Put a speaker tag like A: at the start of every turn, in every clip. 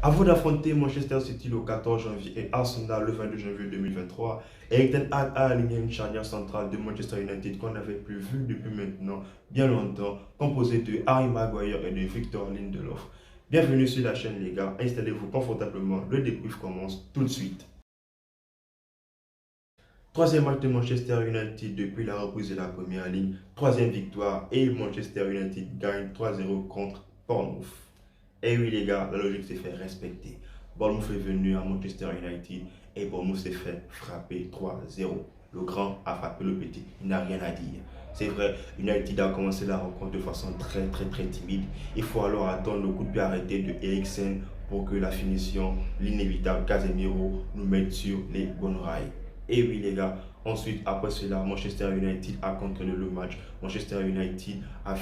A: Avant d'affronter Manchester City le 14 janvier et Arsenal le 22 janvier 2023, Erik ten Hag a aligné une charnière centrale de Manchester United qu'on n'avait plus vue depuis maintenant bien longtemps, composée de Harry Maguire et de Victor Lindelof. Bienvenue sur la chaîne les gars, installez-vous confortablement, le débrief commence tout de suite. Troisième match de Manchester United depuis la reprise de la première ligne, troisième victoire et Manchester United gagne 3-0 contre Bournemouth. Et oui les gars, la logique s'est fait respecter. Bournemouth est venu à Manchester United et Bournemouth s'est fait frapper 3-0. Le grand a frappé le petit, il n'a rien à dire. C'est vrai, United a commencé la rencontre de façon très timide. Il faut alors attendre le coup de pied arrêté de Eriksen pour que la finition, l'inévitable Casemiro, nous mette sur les bonnes rails. Et oui les gars, ensuite après cela, Manchester United a contrôlé le match. Manchester United a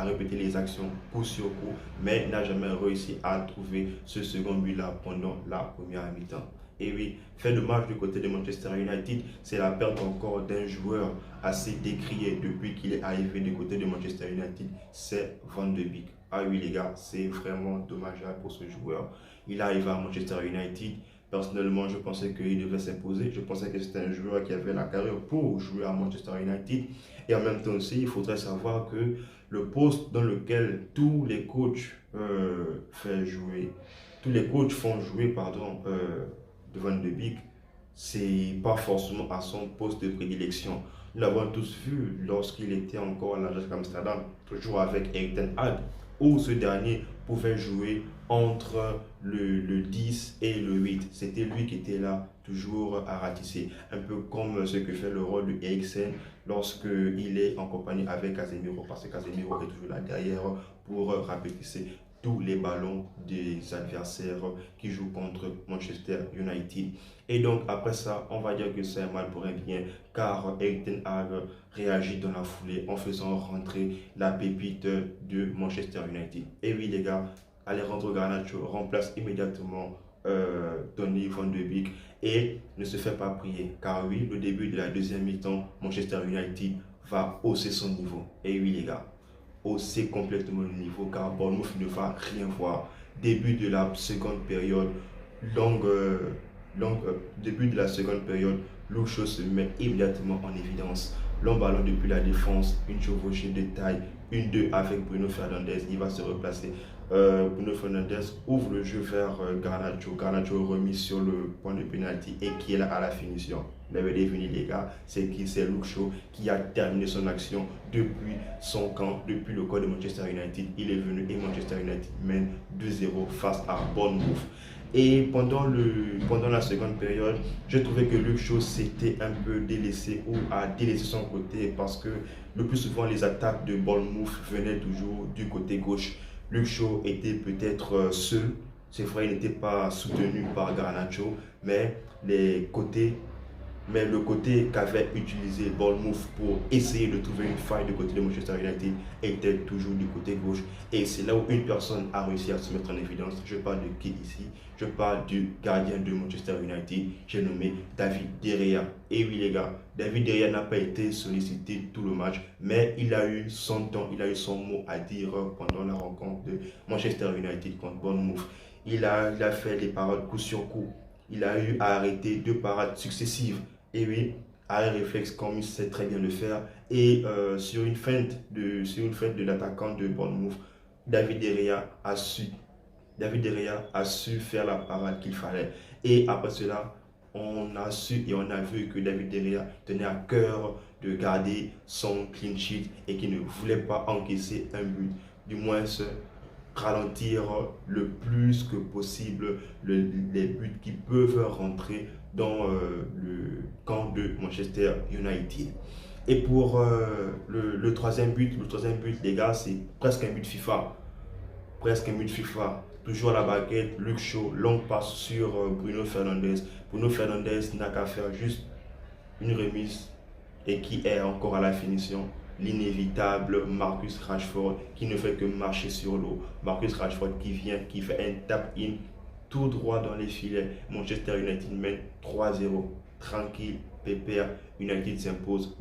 A: répété les actions coup sur coup, mais n'a jamais réussi à trouver ce second but-là pendant la première mi-temps. Et oui, fait de match du côté de Manchester United, c'est la perte encore d'un joueur assez décrié depuis qu'il est arrivé du côté de Manchester United, c'est Van de Beek. Ah oui les gars, c'est vraiment dommageable pour ce joueur. Il arrive à Manchester United. Personnellement, je pensais qu'il devait s'imposer. Je pensais que c'était un joueur qui avait la carrière pour jouer à Manchester United. Et en même temps aussi, il faudrait savoir que le poste dans lequel tous les coachs font jouer de Van de Beek, c'est pas forcément à son poste de prédilection. Nous l'avons tous vu lorsqu'il était encore à l'Ajax Amsterdam, toujours avec Erik ten Hag, où ce dernier pouvait jouer entre le 10 et le 8. C'était lui qui était là, toujours à ratisser. Un peu comme ce que fait le rôle de Eriksen lorsqu'il est en compagnie avec Casemiro, parce que Casemiro est toujours là derrière pour rapetisser tous les ballons des adversaires qui jouent contre Manchester United. Et donc après ça, on va dire que c'est un mal pour un bien, car Erik ten Hag réagit dans la foulée en faisant rentrer la pépite de Manchester United. Et oui les gars, Alejandro Garnacho remplace immédiatement Donny Van de Beek et ne se fait pas prier, car oui, le début de la deuxième mi-temps, Manchester United va hausser son niveau. Et oui les gars, hausser complètement le niveau, car Bournemouth ne va rien voir. Début de la seconde période, début de la seconde période, Luke Shaw se met immédiatement en évidence. Long ballon depuis la défense, une chevauchée de taille, une 2 avec Bruno Fernandes, il va se replacer. Bruno Fernandes ouvre le jeu vers Garnacho. Garnacho remis sur le point de pénalty et qui est là à la finition. Mais devinez les gars, c'est qui? C'est Luke Shaw qui a terminé son action depuis son camp, depuis le camp de Manchester United. Il est venu et Manchester United mène 2-0 face à Bournemouth. Et pendant la seconde période, j'ai trouvé que Luke Shaw s'était un peu délaissé ou a délaissé son côté parce que le plus souvent les attaques de Bournemouth venaient toujours du côté gauche. Luke Shaw était peut-être seul, c'est vrai, il n'était pas soutenu par Garnacho, mais le côté qu'avait utilisé Bournemouth pour essayer de trouver une faille du côté de Manchester United était toujours du côté gauche. Et c'est là où une personne a réussi à se mettre en évidence. Je parle de qui ici? Je parle du gardien de Manchester United, j'ai nommé David De Gea. Et oui les gars, David De Gea n'a pas été sollicité tout le match, mais il a eu son temps, il a eu son mot à dire pendant la rencontre de Manchester United contre Bournemouth. Il a fait des parades coup sur coup. Il a eu à arrêter 2 parades successives. Et oui, arrêt réflexe comme il sait très bien le faire. Et sur une feinte de l'attaquant de Bournemouth, David De Gea a su faire la parade qu'il fallait. Et après cela, on a su et on a vu que David De Gea tenait à cœur de garder son clean sheet et qu'il ne voulait pas encaisser un but. Du moins, ralentir le plus que possible les buts qui peuvent rentrer dans le camp de Manchester United. Et pour le troisième but, les gars, c'est presque un but FIFA. Presque un but FIFA. Toujours à la baguette, Luke Shaw, longue passe sur Bruno Fernandes. Bruno Fernandes n'a qu'à faire juste une remise et qui est encore à la finition. L'inévitable Marcus Rashford qui ne fait que marcher sur l'eau. Marcus Rashford qui vient, qui fait un tap-in tout droit dans les filets. Manchester United mène 3-0. Tranquille, pépère. United s'impose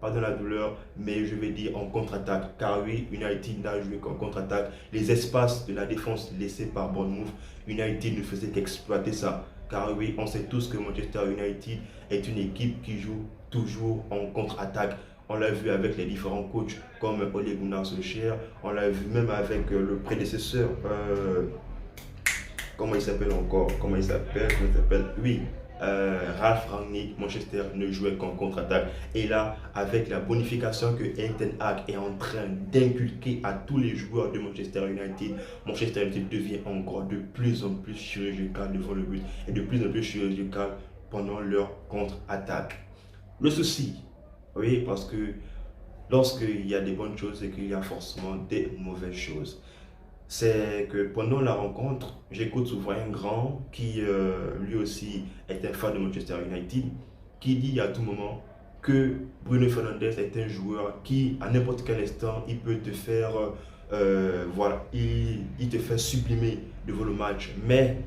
A: pas dans la douleur, mais je vais dire en contre-attaque. Car oui, United n'a joué qu'en contre-attaque. Les espaces de la défense laissés par Bournemouth, United ne faisait qu'exploiter ça. Car oui, on sait tous que Manchester United est une équipe qui joue toujours en contre-attaque. On l'a vu avec les différents coachs comme Ole Gunnar Solskjaer. On l'a vu même avec le prédécesseur. Comment il s'appelle encore? Oui, Ralph Rangnick. Manchester ne jouait qu'en contre-attaque. Et là, avec la bonification que Erik ten Hag est en train d'inculquer à tous les joueurs de Manchester United, Manchester United devient encore de plus en plus chirurgical devant le but et de plus en plus chirurgical pendant leur contre-attaque. Le souci, oui, parce que lorsqu'il y a des bonnes choses, c'est qu'il y a forcément des mauvaises choses. C'est que pendant la rencontre, j'écoute souvent un grand qui lui aussi est un fan de Manchester United, qui dit à tout moment que Bruno Fernandes est un joueur qui, à n'importe quel instant, il peut te faire, voilà, il te fait sublimer devant le match. Mais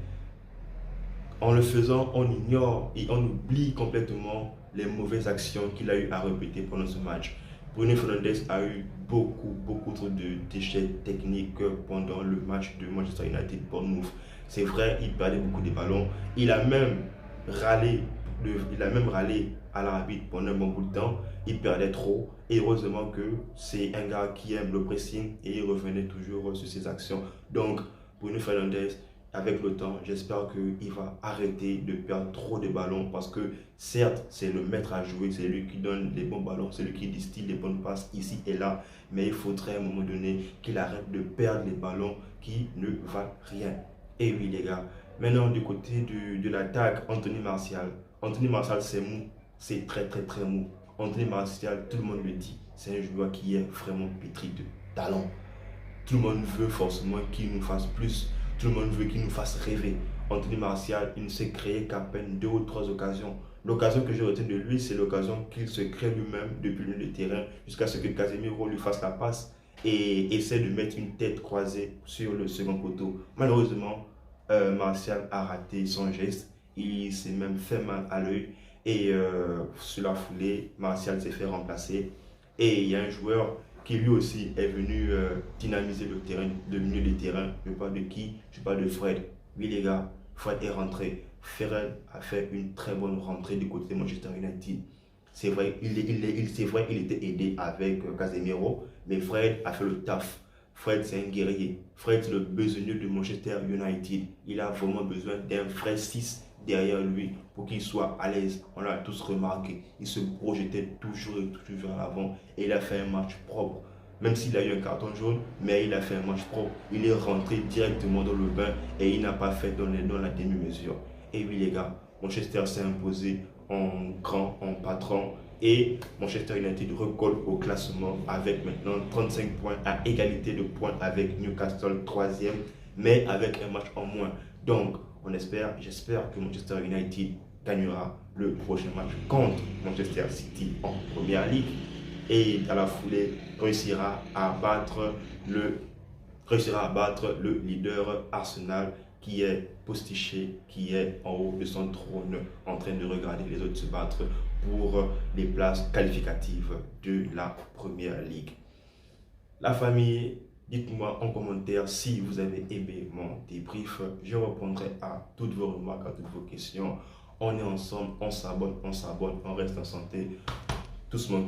A: en le faisant, on ignore et on oublie complètement les mauvaises actions qu'il a eu à répéter pendant ce match. Bruno Fernandes a eu beaucoup trop de déchets techniques pendant le match de Manchester United-Bournemouth. C'est vrai, il perdait beaucoup de ballons. Il a même râlé, à l'arbitre pendant un bon bout de temps. Il perdait trop. Et heureusement que c'est un gars qui aime le pressing et il revenait toujours sur ses actions. Donc, Bruno Fernandes, avec le temps, j'espère qu'il va arrêter de perdre trop de ballons parce que certes, c'est le maître à jouer, c'est lui qui donne les bons ballons, c'est lui qui distille les bonnes passes ici et là, mais il faudrait à un moment donné qu'il arrête de perdre les ballons qui ne valent rien. Et oui les gars, maintenant du côté de l'attaque, Anthony Martial. Anthony Martial c'est mou, c'est très mou. Anthony Martial, tout le monde le dit, c'est un joueur qui est vraiment pétri de talent. Tout le monde veut forcément qu'il nous fasse plus. Tout le monde veut qu'il nous fasse rêver. Anthony Martial, il ne s'est créé qu'à peine 2 ou 3 occasions. L'occasion que je retiens de lui, c'est l'occasion qu'il se crée lui-même depuis le milieu de terrain jusqu'à ce que Casemiro lui fasse la passe et essaie de mettre une tête croisée sur le second poteau. Malheureusement, Martial a raté son geste. Il s'est même fait mal à l'œil et sur la foulée, Martial s'est fait remplacer. Et il y a un joueur qui lui aussi est venu dynamiser le terrain, le milieu de terrain. Je parle de qui? Je parle de Fred. Oui les gars, Fred est rentré. Fred a fait une très bonne rentrée du côté de Manchester United. C'est vrai, il était aidé avec Casemiro, mais Fred a fait le taf. Fred, c'est un guerrier. Fred, c'est le besogneux de Manchester United. Il a vraiment besoin d'un vrai 6 derrière lui pour qu'il soit à l'aise. On l'a tous remarqué. Il se projetait toujours et toujours vers l'avant et il a fait un match propre. Même s'il a eu un carton jaune, mais il a fait un match propre. Il est rentré directement dans le bain et il n'a pas fait dans la demi-mesure. Et oui les gars, Manchester s'est imposé en grand, en patron. Et Manchester United recolle au classement avec maintenant 35 points à égalité de points avec Newcastle 3e, mais avec un match en moins. Donc, j'espère que Manchester United gagnera le prochain match contre Manchester City en Première Ligue et à la foulée réussira à battre le leader Arsenal qui est postiché, qui est en haut de son trône en train de regarder les autres se battre pour les places qualificatives de la Première Ligue. La famille, dites-moi en commentaire si vous avez aimé mon débrief. Je répondrai à toutes vos remarques, à toutes vos questions. On est ensemble, on s'abonne, on reste en santé. Tous mon